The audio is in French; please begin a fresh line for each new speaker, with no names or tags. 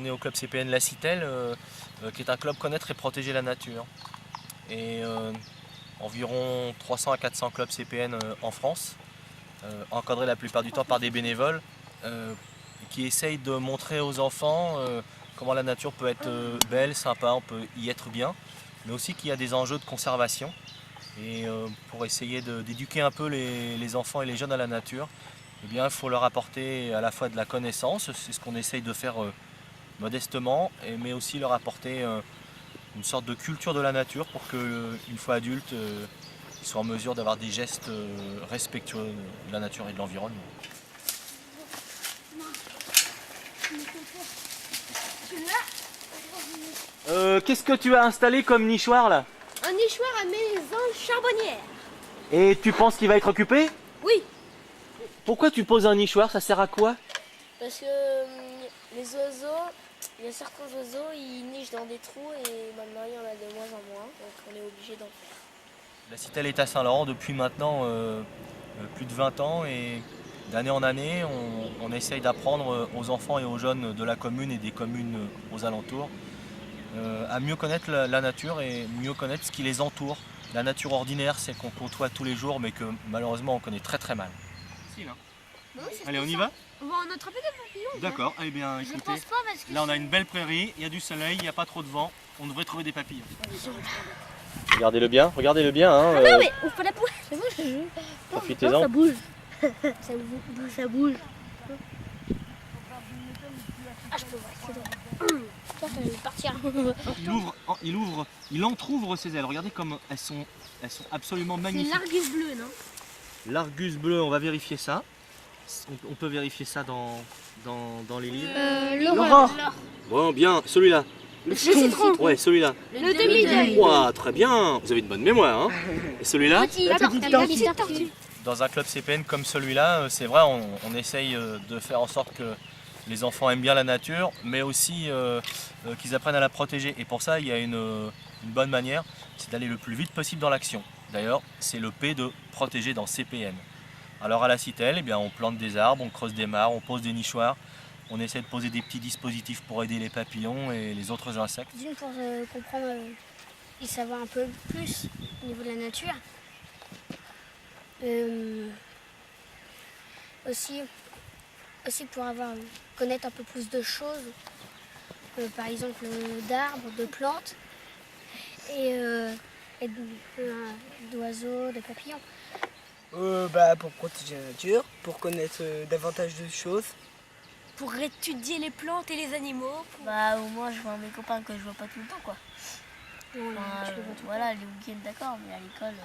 on est au club CPN La Citelle, qui est un club connaître et protéger la nature. Et environ 300 à 400 clubs CPN en France, encadrés la plupart du temps par des bénévoles, qui essayent de montrer aux enfants comment la nature peut être belle, sympa, on peut y être bien, mais aussi qu'il y a des enjeux de conservation. Et pour essayer d'éduquer un peu les enfants et les jeunes à la nature, eh bien, il faut leur apporter à la fois de la connaissance, c'est ce qu'on essaye de faire modestement, mais aussi leur apporter une sorte de culture de la nature pour qu'une fois adultes, ils soient en mesure d'avoir des gestes respectueux de la nature et de l'environnement. Qu'est-ce que tu as installé comme nichoir là?
Un nichoir à maison charbonnière.
Et tu penses qu'il va être occupé?
Oui.
Pourquoi tu poses un nichoir? Ça sert à quoi?
Parce que les oiseaux, il y a certains oiseaux, ils nichent dans des trous et maintenant il y en a de moins en moins, donc on est obligé d'en faire.
La Citelle est à Saint-Laurent depuis maintenant plus de 20 ans et d'année en année, on essaye d'apprendre aux enfants et aux jeunes de la commune et des communes aux alentours à mieux connaître la nature et mieux connaître ce qui les entoure. La nature ordinaire, c'est qu'on côtoie tous les jours mais que malheureusement on connaît très très mal. Si, là.
Non,
Allez, on y va?
On va en attraper des papillons.
D'accord, eh bien
Je
écoutez,
pense pas parce que
là on a une belle prairie, il y a du soleil, il n'y a pas trop de vent, on devrait trouver des papillons. Regardez-le bien. Hein,
Ah non mais ouvre pas la poêle. C'est bon, je joue.
profitez-en.
Ça bouge. Ça bouge. Ah je peux voir, c'est bon. Ça va partir.
Il entrouvre ses ailes. Regardez comme elles sont absolument
C'est
magnifiques.
l'argus bleu, non?
L'argus bleu, on va vérifier ça. On peut vérifier ça dans les livres.
L'aurore.
Bon, bien, celui-là.
Le citron.
Ouais, celui-là.
Le demi-deuil.
Ouah, très bien. Vous avez une bonne mémoire. Hein. Et celui-là?
La petite tortue.
Dans un club CPN comme celui-là, c'est vrai, on essaye de faire en sorte que les enfants aiment bien la nature, mais aussi qu'ils apprennent à la protéger. Et pour ça, il y a une bonne manière, c'est d'aller le plus vite possible dans l'action. D'ailleurs, c'est le P de protéger dans CPN. Alors à la Citelle, eh bien, on plante des arbres, on creuse des mares, on pose des nichoirs, on essaie de poser des petits dispositifs pour aider les papillons et les autres insectes.
D'une pour comprendre et savoir un peu plus au niveau de la nature. Aussi pour connaître un peu plus de choses, par exemple d'arbres, de plantes et d'oiseaux, de papillons.
Pour protéger la nature, pour connaître davantage de choses.
Pour étudier les plantes et les animaux.
Au moins je vois mes copains que je vois pas tout le temps quoi.
Voilà,
Voilà, les week-ends d'accord, mais à l'école.